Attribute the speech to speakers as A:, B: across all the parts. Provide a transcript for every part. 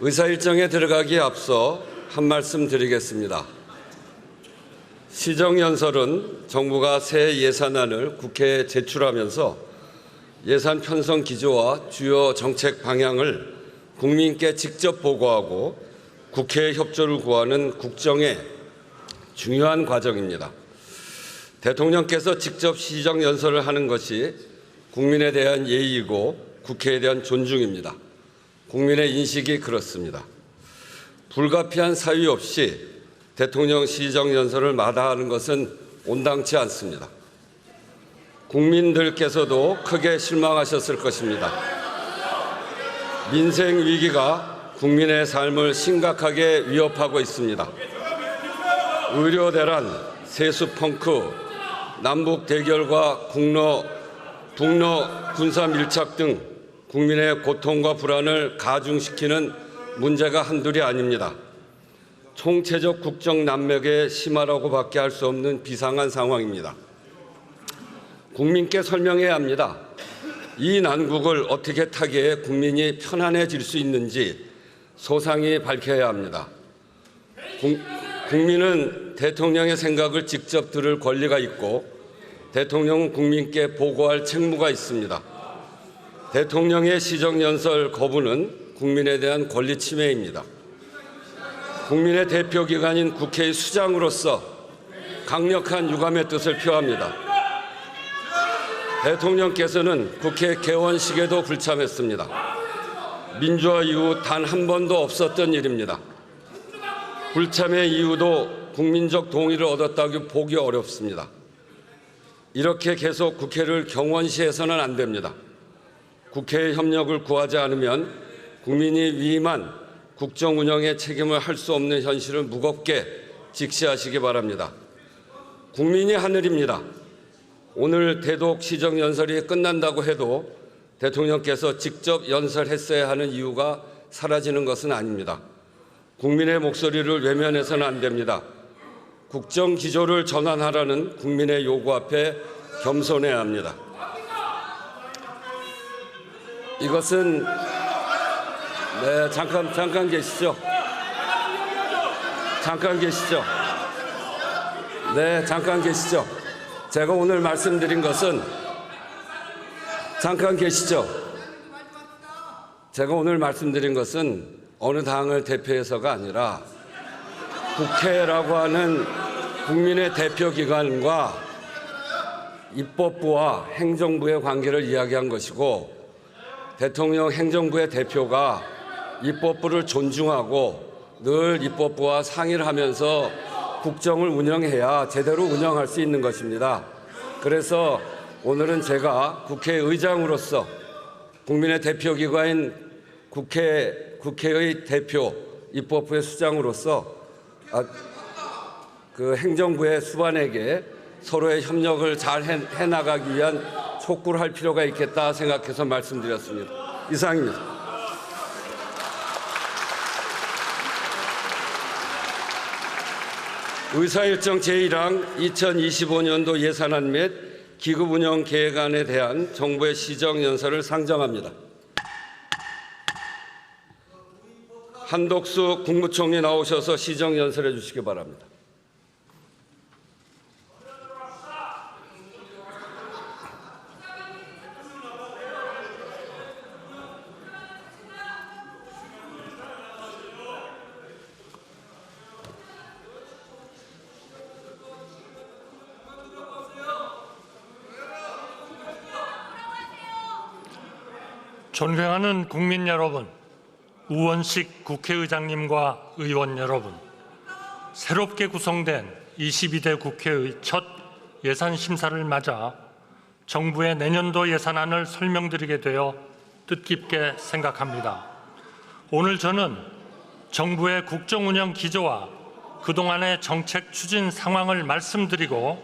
A: 의사 일정에 들어가기에 앞서 한 말씀 드리겠습니다. 시정연설은 정부가 새 예산안을 국회에 제출하면서 예산 편성 기조와 주요 정책 방향을 국민께 직접 보고하고 국회의 협조를 구하는 국정의 중요한 과정입니다. 대통령께서 직접 시정연설을 하는 것이 국민에 대한 예의이고 국회에 대한 존중입니다. 국민의 인식이 그렇습니다. 불가피한 사유 없이 대통령 시정연설을 마다하는 것은 온당치 않습니다. 국민들께서도 크게 실망하셨을 것입니다. 민생 위기가 국민의 삶을 심각하게 위협하고 있습니다. 의료 대란, 세수 펑크, 남북 대결과 북러 군사 밀착 등 국민의 고통과 불안을 가중시키는 문제가 한둘이 아닙니다. 총체적 국정 난맥의 심화라고밖에 할 수 없는 비상한 상황입니다. 국민께 설명해야 합니다. 이 난국을 어떻게 타개해 국민이 편안해질 수 있는지 소상히 밝혀야 합니다. 국민은 대통령의 생각을 직접 들을 권리가 있고 대통령은 국민께 보고할 책무가 있습니다. 대통령의 시정연설 거부는 국민에 대한 권리 침해입니다. 국민의 대표기관인 국회의 수장으로서 강력한 유감의 뜻을 표합니다. 대통령께서는 국회 개원식에도 불참했습니다. 민주화 이후 단 한 번도 없었던 일입니다. 불참의 이유도 국민적 동의를 얻었다고 보기 어렵습니다. 이렇게 계속 국회를 경원시해서는 안 됩니다. 국회의 협력을 구하지 않으면 국민이 위임한 국정 운영의 책임을 할 수 없는 현실을 무겁게 직시하시기 바랍니다. 국민이 하늘입니다. 오늘 대독 시정연설이 끝난다고 해도 대통령께서 직접 연설했어야 하는 이유가 사라지는 것은 아닙니다. 국민의 목소리를 외면해서는 안 됩니다. 국정 기조를 전환하라는 국민의 요구 앞에 겸손해야 합니다. 이것은 잠깐 계시죠. 잠깐 계시죠. 잠깐 계시죠. 제가 오늘 말씀드린 것은 잠깐 계시죠. 제가 오늘 말씀드린 것은 어느 당을 대표해서가 아니라 국회라고 하는 국민의 대표기관과 입법부와 행정부의 관계를 이야기한 것이고 대통령 행정부의 대표가 입법부를 존중하고 늘 입법부와 상의를 하면서 국정을 운영해야 제대로 운영할 수 있는 것입니다. 그래서 오늘은 제가 국회의장으로서 국민의 대표기관인 국회의 대표, 입법부의 수장으로서 그 행정부의 수반에게 서로의 협력을 잘 해나가기 위한 촉구를 할 필요가 있겠다 생각해서 말씀드렸습니다. 이상입니다. 의사일정 제1항 2025년도 예산안 및 기금운영 계획안에 대한 정부의 시정연설을 상정합니다. 한독수 국무총리 나오셔서 시정연설해 주시기 바랍니다.
B: 존경하는 국민 여러분, 우원식 국회의장님과 의원 여러분, 새롭게 구성된 22대 국회의 첫 예산 심사를 맞아 정부의 내년도 예산안을 설명드리게 되어 뜻깊게 생각합니다. 오늘 저는 정부의 국정운영 기조와 그동안의 정책 추진 상황을 말씀드리고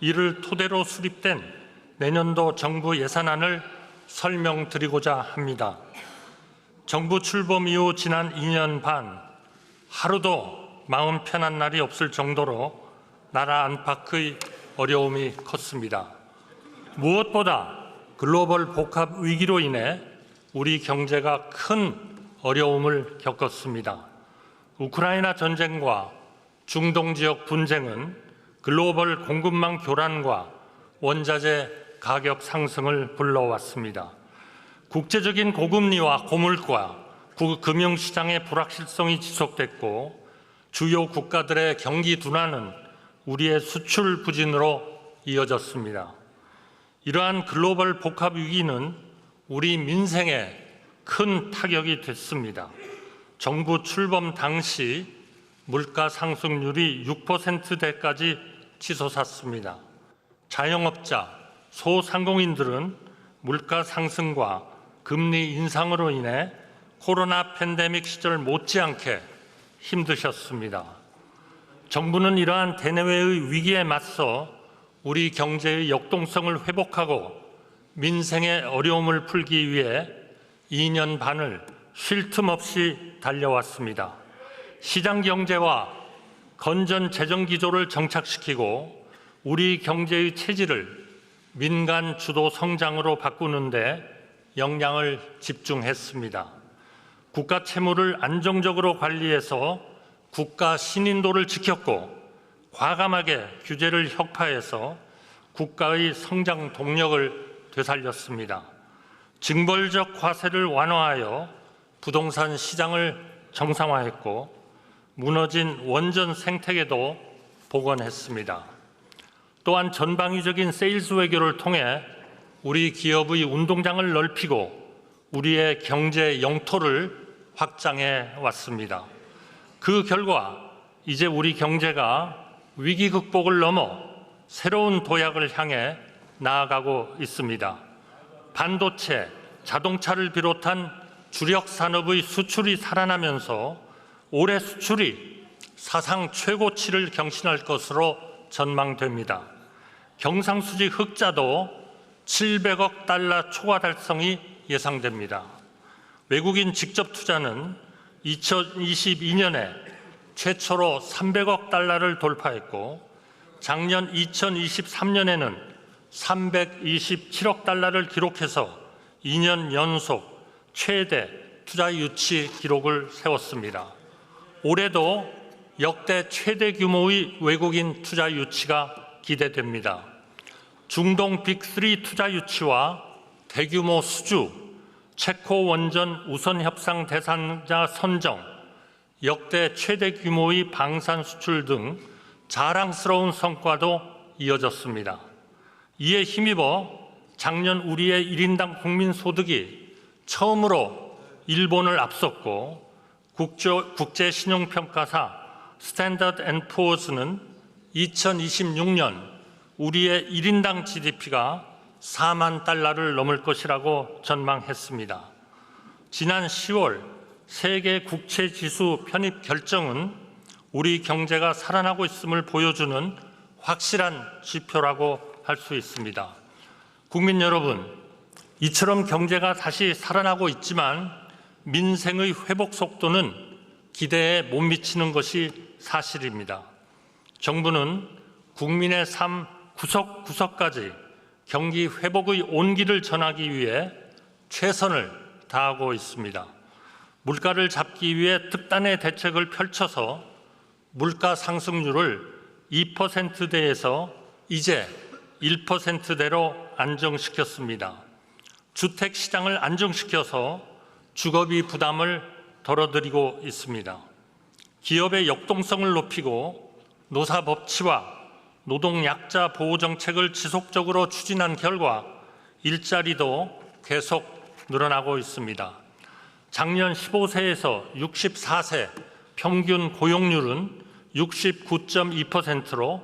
B: 이를 토대로 수립된 내년도 정부 예산안을 설명드리고자 합니다. 정부 출범 이후 지난 2년 반 하루도 마음 편한 날이 없을 정도로 나라 안팎의 어려움이 컸습니다. 무엇보다 글로벌 복합 위기로 인해 우리 경제가 큰 어려움을 겪었습니다. 우크라이나 전쟁과 중동 지역 분쟁은 글로벌 공급망 교란과 원자재 가격 상승을 불러왔습니다. 국제적인 고금리와 고물가, 금융시장의 불확실성이 지속됐고 주요 국가들의 경기 둔화는 우리의 수출 부진으로 이어졌습니다. 이러한 글로벌 복합 위기는 우리 민생에 큰 타격이 됐습니다. 정부 출범 당시 물가 상승률이 6%대까지 치솟았습니다. 자영업자, 소상공인들은 물가 상승과 금리 인상으로 인해 코로나 팬데믹 시절 못지않게 힘드셨습니다. 정부는 이러한 대내외의 위기에 맞서 우리 경제의 역동성을 회복하고 민생의 어려움을 풀기 위해 2년 반을 쉴 틈 없이 달려왔습니다. 시장 경제와 건전 재정 기조를 정착시키고 우리 경제의 체질을 민간 주도 성장으로 바꾸는 데 역량을 집중했습니다. 국가 채무를 안정적으로 관리해서 국가 신인도를 지켰고 과감하게 규제를 혁파해서 국가의 성장 동력을 되살렸습니다. 징벌적 과세를 완화하여 부동산 시장을 정상화했고 무너진 원전 생태계도 복원했습니다. 또한 전방위적인 세일즈 외교를 통해 우리 기업의 운동장을 넓히고 우리의 경제 영토를 확장해 왔습니다. 그 결과 이제 우리 경제가 위기 극복을 넘어 새로운 도약을 향해 나아가고 있습니다. 반도체, 자동차를 비롯한 주력 산업의 수출이 살아나면서 올해 수출이 사상 최고치를 경신할 것으로 전망됩니다. 경상수지 흑자도 700억 달러 초과 달성이 예상됩니다. 외국인 직접 투자는 2022년에 최초로 300억 달러를 돌파했고 작년 2023년에는 327억 달러를 기록해서 2년 연속 최대 투자 유치 기록을 세웠습니다. 올해도 역대 최대 규모의 외국인 투자 유치가 기대됩니다. 중동 빅3 투자 유치와 대규모 수주, 체코 원전 우선 협상 대상자 선정, 역대 최대 규모의 방산 수출 등 자랑스러운 성과도 이어졌습니다. 이에 힘입어 작년 우리의 1인당 국민소득이 처음으로 일본을 앞섰고 국제신용평가사 스탠더드 앤 푸어스는 2026년 우리의 1인당 GDP가 4만 달러를 넘을 것이라고 전망했습니다. 지난 10월 세계 국채지수 편입 결정은 우리 경제가 살아나고 있음을 보여주는 확실한 지표라고 할 수 있습니다. 국민 여러분, 이처럼 경제가 다시 살아나고 있지만 민생의 회복 속도는 기대에 못 미치는 것이 사실입니다. 정부는 국민의 삶 구석구석까지 경기 회복의 온기를 전하기 위해 최선을 다하고 있습니다. 물가를 잡기 위해 특단의 대책을 펼쳐서 물가 상승률을 2%대에서 이제 1%대로 안정시켰습니다. 주택시장을 안정시켜서 주거비 부담을 덜어드리고 있습니다. 기업의 역동성을 높이고 노사법치와 노동약자 보호정책을 지속적으로 추진한 결과 일자리도 계속 늘어나고 있습니다. 작년 15세에서 64세 평균 고용률은 69.2%로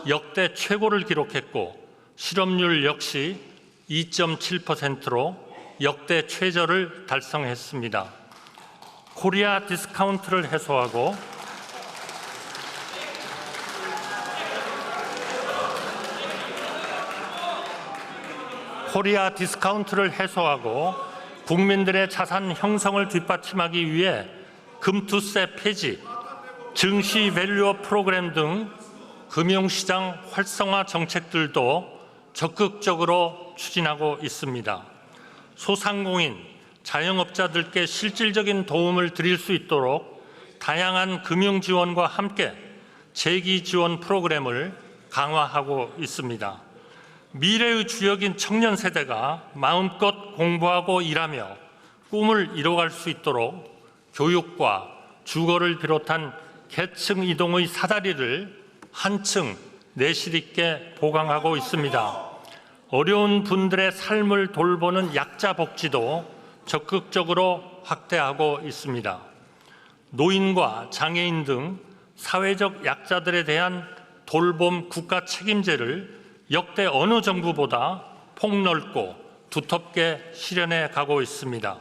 B: 역대 최고를 기록했고 실업률 역시 2.7%로 역대 최저를 달성했습니다. 코리아 디스카운트를 해소하고 국민들의 자산 형성을 뒷받침하기 위해 금투세 폐지, 증시 밸류업 프로그램 등 금융시장 활성화 정책들도 적극적으로 추진하고 있습니다. 소상공인, 자영업자들께 실질적인 도움을 드릴 수 있도록 다양한 금융 지원과 함께 재기 지원 프로그램을 강화하고 있습니다. 미래의 주역인 청년 세대가 마음껏 공부하고 일하며 꿈을 이뤄갈 수 있도록 교육과 주거를 비롯한 계층 이동의 사다리를 한층 내실 있게 보강하고 있습니다. 어려운 분들의 삶을 돌보는 약자 복지도 적극적으로 확대하고 있습니다. 노인과 장애인 등 사회적 약자들에 대한 돌봄 국가 책임제를 역대 어느 정부보다 폭넓고 두텁게 실현해 가고 있습니다.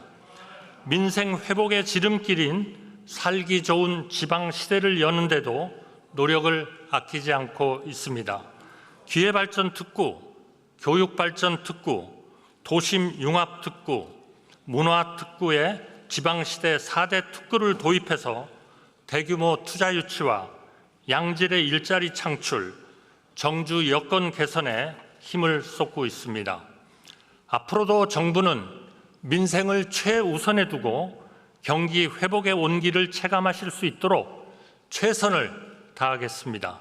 B: 민생 회복의 지름길인 살기 좋은 지방 시대를 여는 데도 노력을 아끼지 않고 있습니다. 기회발전특구, 교육발전특구, 도심융합특구, 문화특구의 지방시대 4대 특구를 도입해서 대규모 투자 유치와 양질의 일자리 창출, 정주 여건 개선에 힘을 쏟고 있습니다. 앞으로도 정부는 민생을 최우선에 두고 경기 회복의 온기를 체감하실 수 있도록 최선을 다하겠습니다.